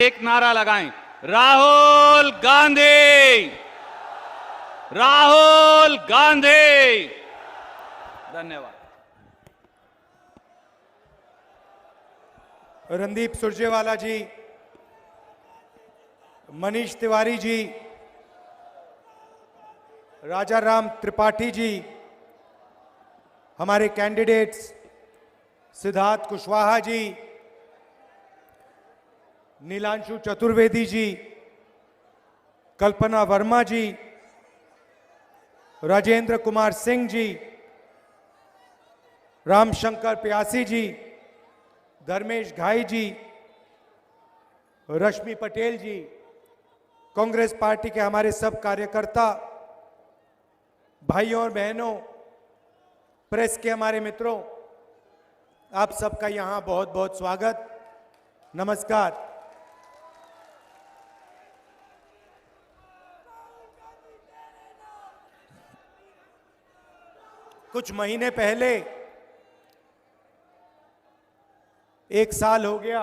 एक नारा लगाएं, राहुल गांधी, राहुल गांधी। धन्यवाद। रणदीप सुरजेवाला जी, मनीष तिवारी जी, राजा राम त्रिपाठी जी, हमारे कैंडिडेट्स सिद्धार्थ कुशवाहा जी, नीलांशु चतुर्वेदी जी, कल्पना वर्मा जी, राजेंद्र कुमार सिंह जी, रामशंकर प्यासी जी, धर्मेश घाई जी, रश्मि पटेल जी, कांग्रेस पार्टी के हमारे सब कार्यकर्ता, भाइयों और बहनों, प्रेस के हमारे मित्रों, आप सबका यहां बहुत बहुत स्वागत, नमस्कार। कुछ महीने पहले, एक साल हो गया,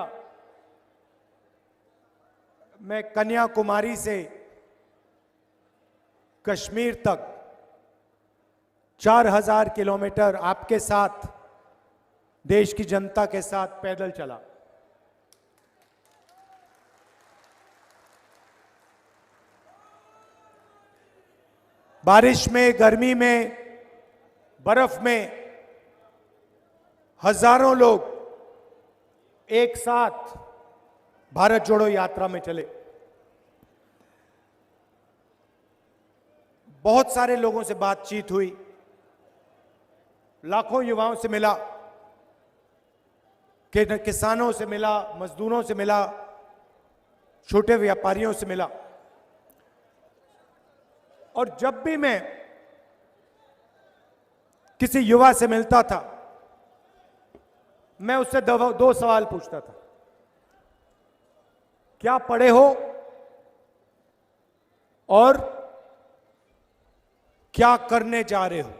मैं कन्याकुमारी से कश्मीर तक 4000 किलोमीटर आपके साथ, देश की जनता के साथ पैदल चला। बारिश में, गर्मी में, बर्फ में हजारों लोग एक साथ भारत जोड़ो यात्रा में चले। बहुत सारे लोगों से बातचीत हुई, लाखों युवाओं से मिला, किसानों से मिला, मजदूरों से मिला, छोटे व्यापारियों से मिला। और जब भी मैं किसी युवा से मिलता था, मैं उससे दो सवाल पूछता था। क्या पढ़े हो और क्या करने जा रहे हो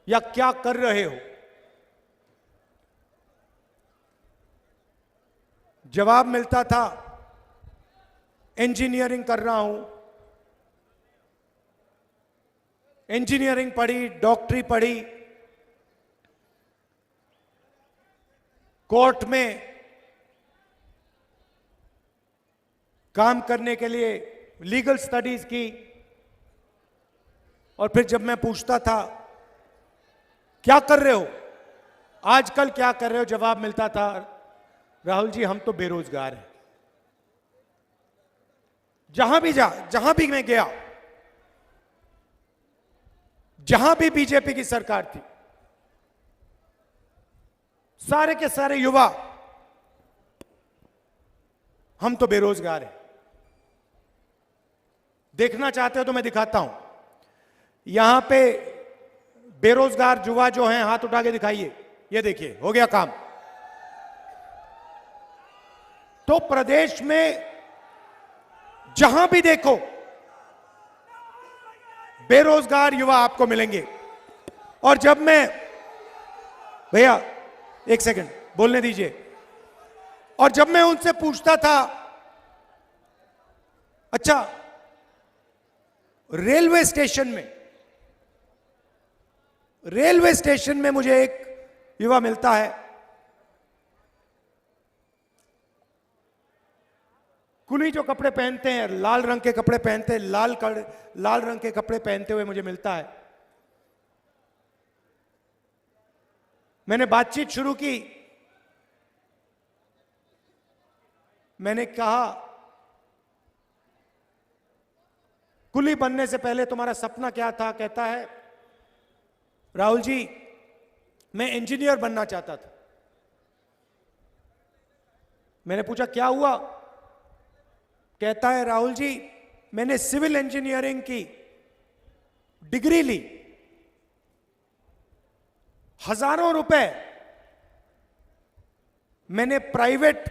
या क्या कर रहे हो? जवाब मिलता था, इंजीनियरिंग कर रहा हूं, इंजीनियरिंग पढ़ी, डॉक्टरी पढ़ी, कोर्ट में काम करने के लिए लीगल स्टडीज की। और फिर जब मैं पूछता था क्या कर रहे हो, आजकल क्या कर रहे हो, जवाब मिलता था, राहुल जी हम तो बेरोजगार हैं। जहां भी मैं गया, जहां भी बीजेपी की सरकार थी, सारे के सारे युवा, हम तो बेरोजगार हैं। देखना चाहते हो तो मैं दिखाता हूं। यहां पे बेरोजगार युवा जो हैं, हाथ उठा के दिखाइए। ये देखिए, हो गया काम। तो प्रदेश में जहां भी देखो बेरोजगार युवा आपको मिलेंगे। और जब मैं, भैया एक सेकंड बोलने दीजिए, और जब मैं उनसे पूछता था, अच्छा रेलवे स्टेशन में मुझे एक युवा मिलता है, कुली जो कपड़े पहनते हैं, लाल रंग के कपड़े पहनते हैं, लाल रंग के कपड़े पहनते हुए मुझे मिलता है। मैंने बातचीत शुरू की। मैंने कहा, कुली बनने से पहले तुम्हारा सपना क्या था? कहता है, राहुल जी मैं इंजीनियर बनना चाहता था। मैंने पूछा क्या हुआ? कहता है, राहुल जी मैंने सिविल इंजीनियरिंग की डिग्री ली, हजारों रुपए मैंने प्राइवेट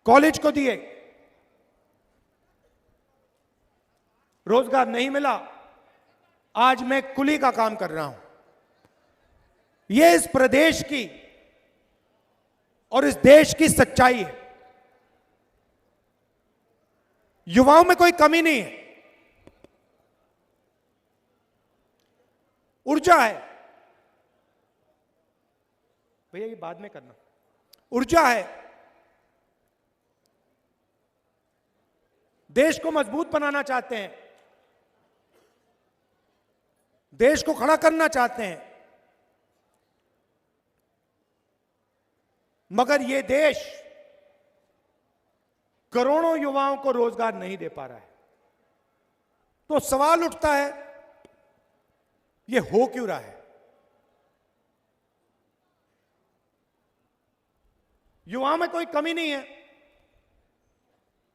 कॉलेज को दिए, रोजगार नहीं मिला, आज मैं कुली का काम कर रहा हूं। यह इस प्रदेश की और इस देश की सच्चाई है। युवाओं में कोई कमी नहीं है, ऊर्जा है। भैया ये बाद में करना। ऊर्जा है, देश को मजबूत बनाना चाहते हैं, देश को खड़ा करना चाहते हैं, मगर यह देश करोड़ों युवाओं को रोजगार नहीं दे पा रहा है। तो सवाल उठता है, यह हो क्यों रहा है? युवाओं में कोई कमी नहीं है।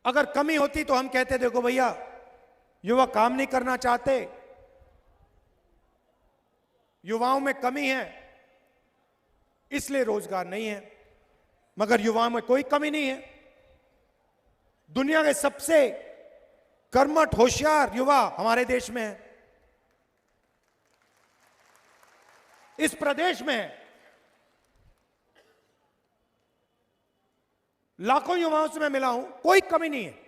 अगर कमी होती तो हम कहते देखो भैया, युवा काम नहीं करना चाहते, युवाओं में कमी है इसलिए रोजगार नहीं है। मगर युवाओं में कोई कमी नहीं है। दुनिया के सबसे कर्मठ होशियार युवा हमारे देश में है, इस प्रदेश में है। लाखों युवाओं से मैं मिला हूं, कोई कमी नहीं है।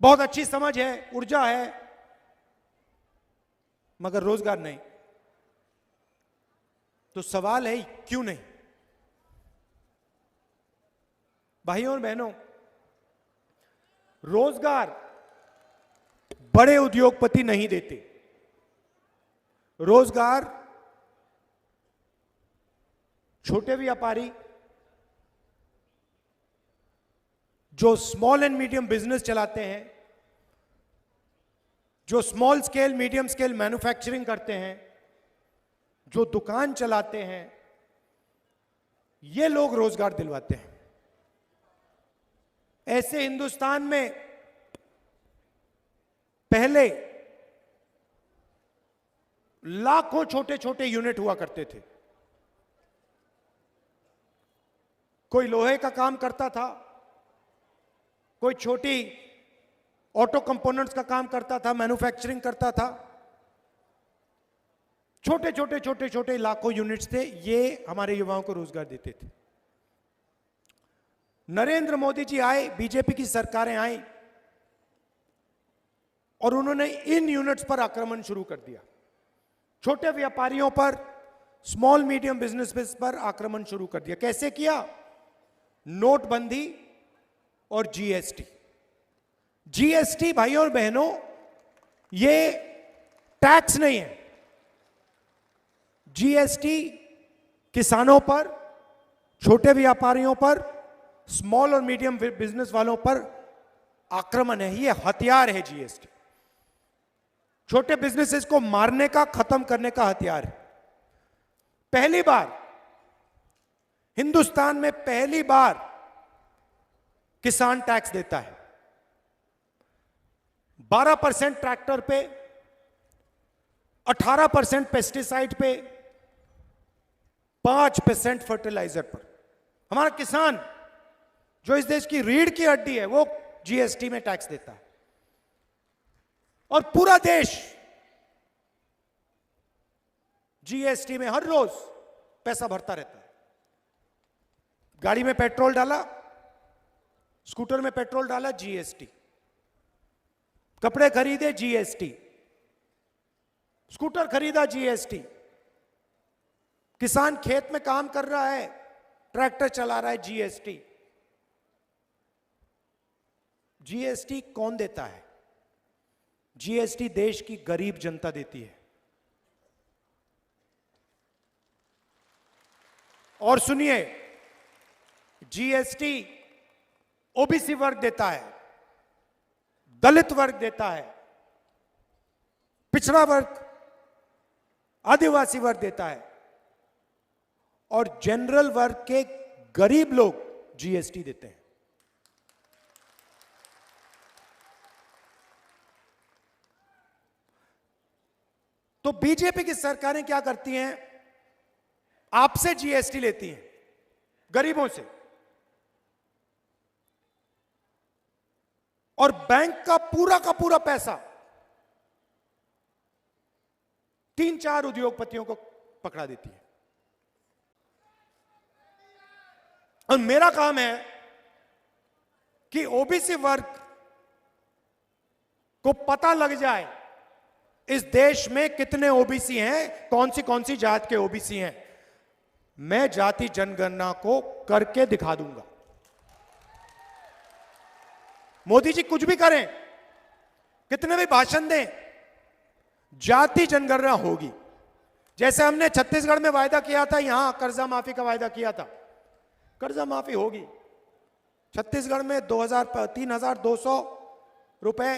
बहुत अच्छी समझ है, ऊर्जा है, मगर रोजगार नहीं। तो सवाल है क्यों नहीं? भाइयों और बहनों, रोजगार बड़े उद्योगपति नहीं देते। रोजगार छोटे व्यापारी जो स्मॉल एंड मीडियम बिजनेस चलाते हैं, जो small scale medium scale manufacturing करते हैं, जो दुकान चलाते हैं, ये लोग रोजगार दिलवाते हैं। ऐसे हिंदुस्तान में पहले लाखों छोटे छोटे यूनिट हुआ करते थे। कोई लोहे का काम करता था, कोई छोटी ऑटो कंपोनेंट्स का काम करता था, मैन्युफैक्चरिंग करता था। छोटे छोटे छोटे छोटे लाखों यूनिट्स थे, ये हमारे युवाओं को रोजगार देते थे। नरेंद्र मोदी जी आए, बीजेपी की सरकारें आई और उन्होंने इन यूनिट्स पर आक्रमण शुरू कर दिया। छोटे व्यापारियों पर, स्मॉल मीडियम बिजनेस पर आक्रमण शुरू कर दिया। कैसे किया? नोटबंदी और जीएसटी। जीएसटी भाइयों और बहनों, ये टैक्स नहीं है। जीएसटी किसानों पर, छोटे व्यापारियों पर, स्मॉल और मीडियम बिजनेस वालों पर आक्रमण है। ये हथियार है जीएसटी। छोटे बिजनेसेस को मारने का, खत्म करने का हथियार है। पहली बार हिंदुस्तान में, पहली बार किसान टैक्स देता है। 12% ट्रैक्टर पे, 18% पेस्टिसाइड पे, 5% फर्टिलाइजर पर। हमारा किसान जो इस देश की रीढ़ की हड्डी है, वो जीएसटी में टैक्स देता है। और पूरा देश जीएसटी में हर रोज पैसा भरता रहता है। गाड़ी में पेट्रोल डाला, स्कूटर में पेट्रोल डाला, जीएसटी। कपड़े खरीदे, जीएसटी। स्कूटर खरीदा, जीएसटी। किसान खेत में काम कर रहा है, ट्रैक्टर चला रहा है, जीएसटी। जीएसटी कौन देता है? जीएसटी देश की गरीब जनता देती है। और सुनिए, जीएसटी ओबीसी वर्ग देता है, दलित वर्ग देता है, पिछड़ा वर्ग, आदिवासी वर्ग देता है, और जनरल वर्ग के गरीब लोग जीएसटी देते हैं। तो बीजेपी की सरकारें क्या करती हैं? आपसे जीएसटी लेती हैं, गरीबों से, और बैंक का पूरा पैसा 3-4 उद्योगपतियों को पकड़ा देती है। और मेरा काम है कि ओबीसी वर्ग को पता लग जाए इस देश में कितने ओबीसी हैं, कौन सी जात के ओबीसी हैं। मैं जाति जनगणना को करके दिखा दूंगा। मोदी जी कुछ भी करें, कितने भी भाषण दें, जाति जनगणना होगी। जैसे हमने छत्तीसगढ़ में वायदा किया था, यहां कर्जा माफी का वायदा किया था, कर्जा माफी होगी। छत्तीसगढ़ में 3,200 रुपए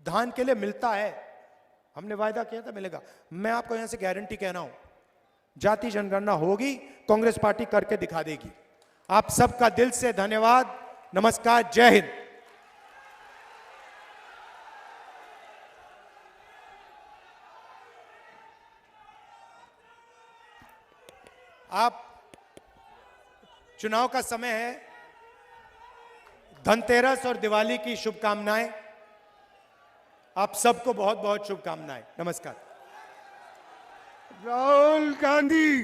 धान के लिए मिलता है, हमने वायदा किया था मिलेगा। मैं आपको यहां से गारंटी कह रहा हूं, जाति जनगणना होगी, कांग्रेस पार्टी करके दिखा देगी। आप सबका दिल से धन्यवाद, नमस्कार, जय हिंद। आप चुनाव का समय है, धनतेरस और दिवाली की शुभकामनाएं। आप सबको बहुत बहुत शुभकामनाएं, नमस्कार। राहुल गांधी,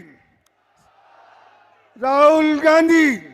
राहुल गांधी।